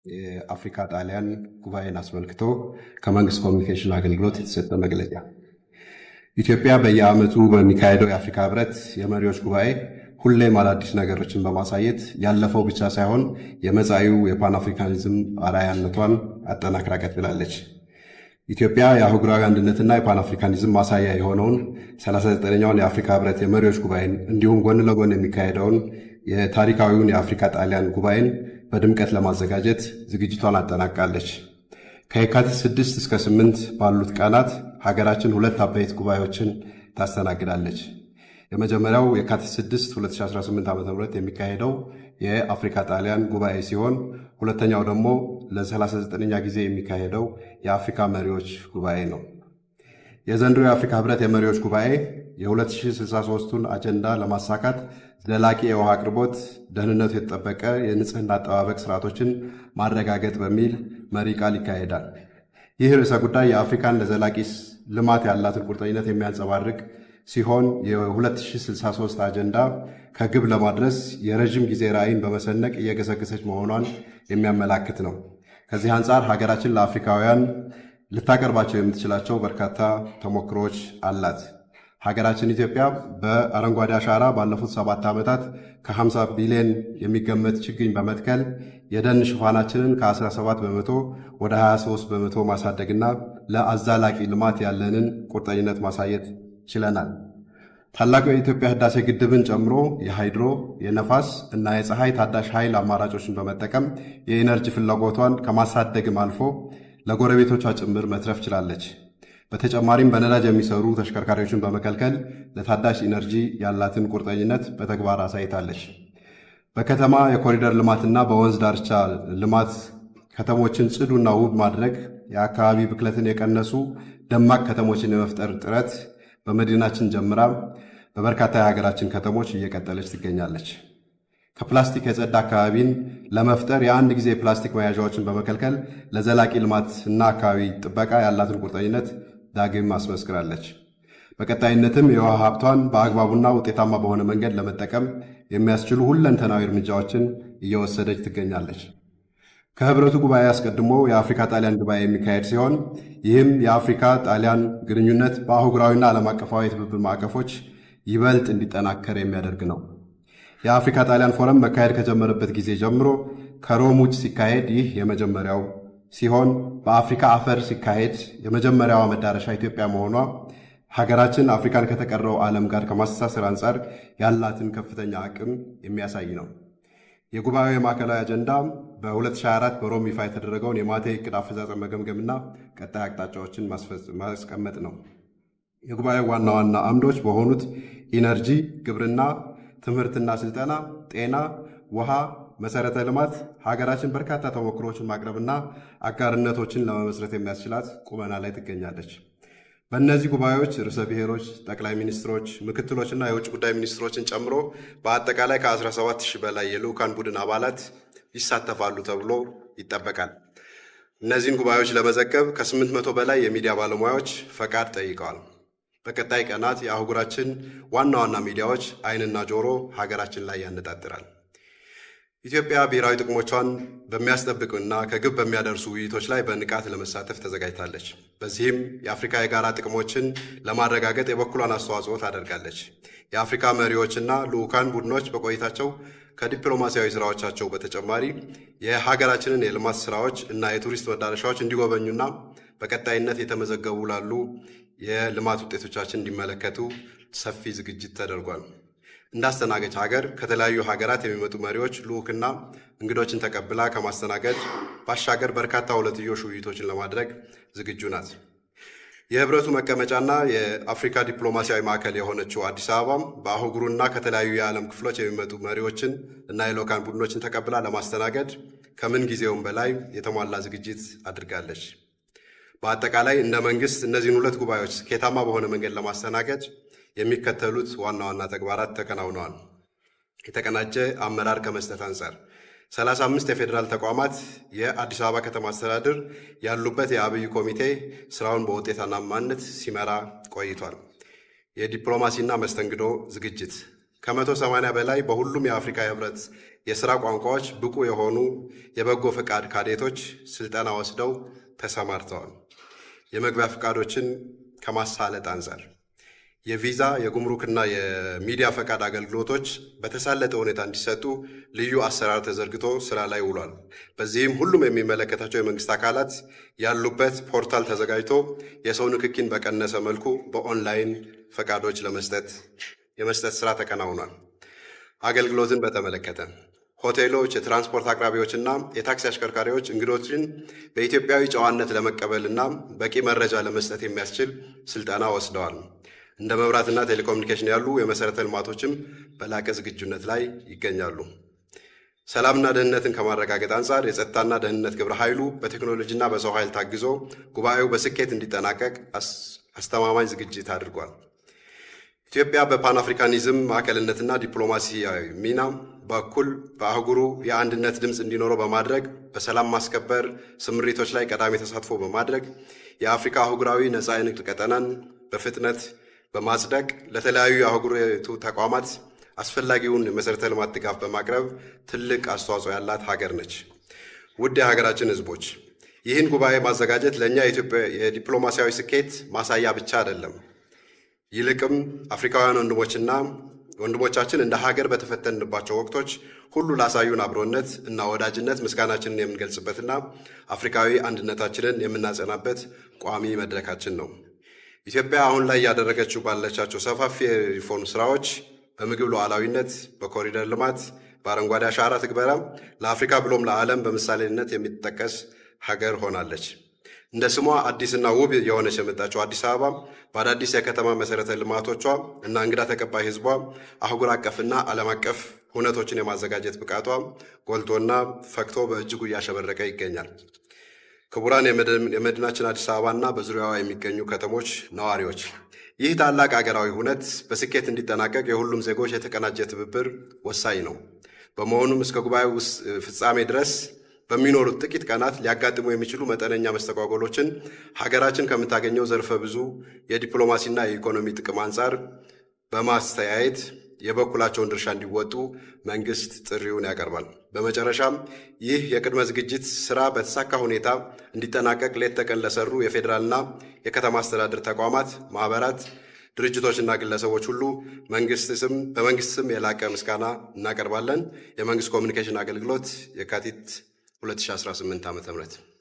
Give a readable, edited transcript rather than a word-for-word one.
የአፍሪካ ጣሊያን ጉባኤን አስመልክቶ ከመንግስት ኮሚኒኬሽን አገልግሎት የተሰጠ መግለጫ። ኢትዮጵያ በየዓመቱ በሚካሄደው የአፍሪካ ህብረት የመሪዎች ጉባኤ ሁሌም አዳዲስ ነገሮችን በማሳየት ያለፈው ብቻ ሳይሆን የመጻኢው የፓን አፍሪካኒዝም አርአያነቷን አጠናክራ ቀጥላለች። ኢትዮጵያ የአህጉራዊ አንድነትና የፓን አፍሪካኒዝም ማሳያ የሆነውን 39ኛውን የአፍሪካ ህብረት የመሪዎች ጉባኤን እንዲሁም ጎን ለጎን የሚካሄደውን የታሪካዊውን የአፍሪካ ጣሊያን ጉባኤን በድምቀት ለማዘጋጀት ዝግጅቷን አጠናቃለች። ከየካቲት 6 እስከ 8 ባሉት ቀናት ሀገራችን ሁለት አበይት ጉባኤዎችን ታስተናግዳለች። የመጀመሪያው የካቲት 6 2018 ዓ.ም የሚካሄደው የአፍሪካ ጣሊያን ጉባኤ ሲሆን ሁለተኛው ደግሞ ለ39ኛ ጊዜ የሚካሄደው የአፍሪካ መሪዎች ጉባኤ ነው። የዘንድሮ የአፍሪካ ህብረት የመሪዎች ጉባኤ የ2063ቱን አጀንዳ ለማሳካት ዘላቂ የውሃ አቅርቦት፣ ደህንነቱ የተጠበቀ የንጽህና አጠባበቅ ስርዓቶችን ማረጋገጥ በሚል መሪ ቃል ይካሄዳል። ይህ ርዕሰ ጉዳይ የአፍሪካን ለዘላቂ ልማት ያላትን ቁርጠኝነት የሚያንጸባርቅ ሲሆን የ2063 አጀንዳ ከግብ ለማድረስ የረዥም ጊዜ ራዕይን በመሰነቅ እየገሰገሰች መሆኗን የሚያመላክት ነው። ከዚህ አንጻር ሀገራችን ለአፍሪካውያን ልታቀርባቸው የምትችላቸው በርካታ ተሞክሮች አላት። ሀገራችን ኢትዮጵያ በአረንጓዴ አሻራ ባለፉት 7 ዓመታት ከ50 ቢሊዮን የሚገመት ችግኝ በመትከል የደን ሽፋናችንን ከ17 በመቶ ወደ 23 በመቶ ማሳደግና ለአዛላቂ ልማት ያለንን ቁርጠኝነት ማሳየት ችለናል። ታላቁ የኢትዮጵያ ህዳሴ ግድብን ጨምሮ የሃይድሮ፣ የነፋስ እና የፀሐይ ታዳሽ ኃይል አማራጮችን በመጠቀም የኢነርጂ ፍላጎቷን ከማሳደግም አልፎ ለጎረቤቶቿ ጭምር መትረፍ ችላለች። በተጨማሪም በነዳጅ የሚሰሩ ተሽከርካሪዎችን በመከልከል ለታዳሽ ኢነርጂ ያላትን ቁርጠኝነት በተግባር አሳይታለች። በከተማ የኮሪደር ልማትና በወንዝ ዳርቻ ልማት ከተሞችን ጽዱና ውብ ማድረግ፣ የአካባቢ ብክለትን የቀነሱ ደማቅ ከተሞችን የመፍጠር ጥረት በመዲናችን ጀምራ በበርካታ የሀገራችን ከተሞች እየቀጠለች ትገኛለች። ከፕላስቲክ የጸዳ አካባቢን ለመፍጠር የአንድ ጊዜ ፕላስቲክ መያዣዎችን በመከልከል ለዘላቂ ልማት እና አካባቢ ጥበቃ ያላትን ቁርጠኝነት ዳግም አስመስክራለች። በቀጣይነትም የውሃ ሀብቷን በአግባቡና ውጤታማ በሆነ መንገድ ለመጠቀም የሚያስችሉ ሁለንተናዊ እርምጃዎችን እየወሰደች ትገኛለች። ከህብረቱ ጉባኤ አስቀድሞ የአፍሪካ ጣሊያን ጉባኤ የሚካሄድ ሲሆን ይህም የአፍሪካ ጣሊያን ግንኙነት በአህጉራዊና ዓለም አቀፋዊ የትብብር ማዕቀፎች ይበልጥ እንዲጠናከር የሚያደርግ ነው። የአፍሪካ ጣሊያን ፎረም መካሄድ ከጀመረበት ጊዜ ጀምሮ ከሮም ውጭ ሲካሄድ ይህ የመጀመሪያው ሲሆን በአፍሪካ አፈር ሲካሄድ የመጀመሪያዋ መዳረሻ ኢትዮጵያ መሆኗ ሀገራችን አፍሪካን ከተቀረው ዓለም ጋር ከማስተሳሰር አንጻር ያላትን ከፍተኛ አቅም የሚያሳይ ነው። የጉባኤው የማዕከላዊ አጀንዳ በ2024 በሮም ይፋ የተደረገውን የማቴ ዕቅድ አፈጻጸም መገምገምና ቀጣይ አቅጣጫዎችን ማስቀመጥ ነው። የጉባኤው ዋና ዋና አምዶች በሆኑት ኢነርጂ፣ ግብርና፣ ትምህርትና ስልጠና፣ ጤና፣ ውሃ፣ መሰረተ ልማት ሀገራችን በርካታ ተሞክሮዎችን ማቅረብና አጋርነቶችን ለመመስረት የሚያስችላት ቁመና ላይ ትገኛለች። በእነዚህ ጉባኤዎች ርዕሰ ብሔሮች፣ ጠቅላይ ሚኒስትሮች፣ ምክትሎችና የውጭ ጉዳይ ሚኒስትሮችን ጨምሮ በአጠቃላይ ከ17,000 በላይ የልዑካን ቡድን አባላት ይሳተፋሉ ተብሎ ይጠበቃል። እነዚህን ጉባኤዎች ለመዘገብ ከ800 በላይ የሚዲያ ባለሙያዎች ፈቃድ ጠይቀዋል። በቀጣይ ቀናት የአህጉራችን ዋና ዋና ሚዲያዎች ዓይንና ጆሮ ሀገራችን ላይ ያነጣጥራል። ኢትዮጵያ ብሔራዊ ጥቅሞቿን በሚያስጠብቅና ከግብ በሚያደርሱ ውይይቶች ላይ በንቃት ለመሳተፍ ተዘጋጅታለች። በዚህም የአፍሪካ የጋራ ጥቅሞችን ለማረጋገጥ የበኩሏን አስተዋጽኦ ታደርጋለች። የአፍሪካ መሪዎችና ልዑካን ቡድኖች በቆይታቸው ከዲፕሎማሲያዊ ስራዎቻቸው በተጨማሪ የሀገራችንን የልማት ስራዎች እና የቱሪስት መዳረሻዎች እንዲጎበኙና በቀጣይነት የተመዘገቡ ላሉ የልማት ውጤቶቻችን እንዲመለከቱ ሰፊ ዝግጅት ተደርጓል። እንዳስተናገች ሀገር ከተለያዩ ሀገራት የሚመጡ መሪዎች ልዑክና እንግዶችን ተቀብላ ከማስተናገድ ባሻገር በርካታ ሁለትዮሽ ውይይቶችን ለማድረግ ዝግጁ ናት። የህብረቱ መቀመጫና የአፍሪካ ዲፕሎማሲያዊ ማዕከል የሆነችው አዲስ አበባም በአህጉሩና ከተለያዩ የዓለም ክፍሎች የሚመጡ መሪዎችን እና የልዑካን ቡድኖችን ተቀብላ ለማስተናገድ ከምን ጊዜውም በላይ የተሟላ ዝግጅት አድርጋለች። በአጠቃላይ እንደ መንግስት እነዚህን ሁለት ጉባኤዎች ስኬታማ በሆነ መንገድ ለማስተናገድ የሚከተሉት ዋና ዋና ተግባራት ተከናውነዋል። የተቀናጀ አመራር ከመስጠት አንጻር 35 የፌዴራል ተቋማት የአዲስ አበባ ከተማ አስተዳደር ያሉበት የአብይ ኮሚቴ ስራውን በውጤታማነት ሲመራ ቆይቷል። የዲፕሎማሲና መስተንግዶ ዝግጅት ከ180 በላይ በሁሉም የአፍሪካ ህብረት የሥራ ቋንቋዎች ብቁ የሆኑ የበጎ ፈቃድ ካዴቶች ስልጠና ወስደው ተሰማርተዋል። የመግቢያ ፈቃዶችን ከማሳለጥ አንጻር የቪዛ የጉምሩክና የሚዲያ ፈቃድ አገልግሎቶች በተሳለጠ ሁኔታ እንዲሰጡ ልዩ አሰራር ተዘርግቶ ስራ ላይ ውሏል። በዚህም ሁሉም የሚመለከታቸው የመንግስት አካላት ያሉበት ፖርታል ተዘጋጅቶ የሰው ንክኪን በቀነሰ መልኩ በኦንላይን ፈቃዶች የመስጠት ስራ ተከናውኗል። አገልግሎትን በተመለከተ ሆቴሎች፣ የትራንስፖርት አቅራቢዎችና የታክሲ አሽከርካሪዎች እንግዶችን በኢትዮጵያዊ ጨዋነት ለመቀበልና በቂ መረጃ ለመስጠት የሚያስችል ስልጠና ወስደዋል። እንደ መብራትና ቴሌኮሙኒኬሽን ያሉ የመሰረተ ልማቶችም በላቀ ዝግጁነት ላይ ይገኛሉ። ሰላምና ደህንነትን ከማረጋገጥ አንጻር የጸጥታና ደህንነት ግብረ ኃይሉ በቴክኖሎጂና በሰው ኃይል ታግዞ ጉባኤው በስኬት እንዲጠናቀቅ አስተማማኝ ዝግጅት አድርጓል። ኢትዮጵያ በፓን አፍሪካኒዝም ማዕከልነትና ዲፕሎማሲያዊ ሚና በኩል በአህጉሩ የአንድነት ድምፅ እንዲኖረው በማድረግ በሰላም ማስከበር ስምሪቶች ላይ ቀዳሚ ተሳትፎ በማድረግ የአፍሪካ አህጉራዊ ነፃ የንግድ ቀጠናን በፍጥነት በማጽደቅ ለተለያዩ የአህጉሪቱ ተቋማት አስፈላጊውን የመሠረተ ልማት ድጋፍ በማቅረብ ትልቅ አስተዋጽኦ ያላት ሀገር ነች። ውድ የሀገራችን ሕዝቦች፣ ይህን ጉባኤ ማዘጋጀት ለእኛ የዲፕሎማሲያዊ ስኬት ማሳያ ብቻ አይደለም። ይልቅም አፍሪካውያን ወንድሞቻችን እንደ ሀገር በተፈተንባቸው ወቅቶች ሁሉ ላሳዩን አብሮነት እና ወዳጅነት ምስጋናችንን የምንገልጽበትና አፍሪካዊ አንድነታችንን የምናጸናበት ቋሚ መድረካችን ነው። ኢትዮጵያ አሁን ላይ ያደረገችው ባለቻቸው ሰፋፊ የሪፎርም ስራዎች በምግብ ሉዓላዊነት፣ በኮሪደር ልማት፣ በአረንጓዴ አሻራ ትግበራ ለአፍሪካ ብሎም ለዓለም በምሳሌነት የሚጠቀስ ሀገር ሆናለች። እንደ ስሟ አዲስና ውብ የሆነች የመጣችው አዲስ አበባ በአዳዲስ የከተማ መሰረተ ልማቶቿ እና እንግዳ ተቀባይ ህዝቧ አህጉር አቀፍና ዓለም አቀፍ ሁነቶችን የማዘጋጀት ብቃቷ ጎልቶና ፈክቶ በእጅጉ እያሸበረቀ ይገኛል። ክቡራን የመዲናችን አዲስ አበባና በዙሪያዋ የሚገኙ ከተሞች ነዋሪዎች፣ ይህ ታላቅ አገራዊ ሁነት በስኬት እንዲጠናቀቅ የሁሉም ዜጎች የተቀናጀ ትብብር ወሳኝ ነው። በመሆኑም እስከ ጉባኤው ፍጻሜ ድረስ በሚኖሩት ጥቂት ቀናት ሊያጋጥሙ የሚችሉ መጠነኛ መስተጓጎሎችን ሀገራችን ከምታገኘው ዘርፈ ብዙ የዲፕሎማሲና የኢኮኖሚ ጥቅም አንጻር በማስተያየት የበኩላቸውን ድርሻ እንዲወጡ መንግስት ጥሪውን ያቀርባል። በመጨረሻም ይህ የቅድመ ዝግጅት ስራ በተሳካ ሁኔታ እንዲጠናቀቅ ሌት ተቀን ለሰሩ የፌዴራልና የከተማ አስተዳደር ተቋማት፣ ማህበራት፣ ድርጅቶችና ግለሰቦች ሁሉ በመንግስት ስም የላቀ ምስጋና እናቀርባለን። የመንግስት ኮሚኒኬሽን አገልግሎት የካቲት 2018 ዓ.ም